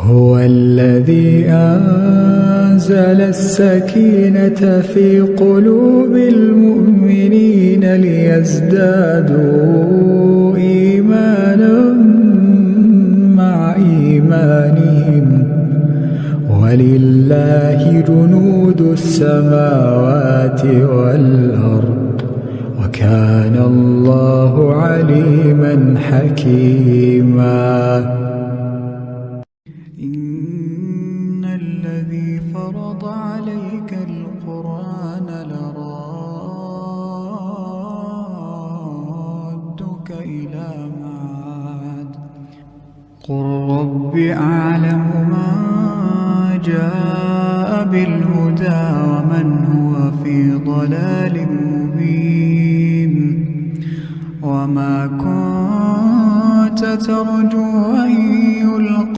هو الذي أنزل السكينة في قلوب المؤمنين ليزدادوا إيمانا مع إيمانهم ولله جنود السماوات والأرض وكان الله عليما حكيما. إن الذي فرض عليك القرآن لرادك إلى معاد قل رب أعلم من جاء بالهدى ومن هو في ضلال مبين وما كنت ترجو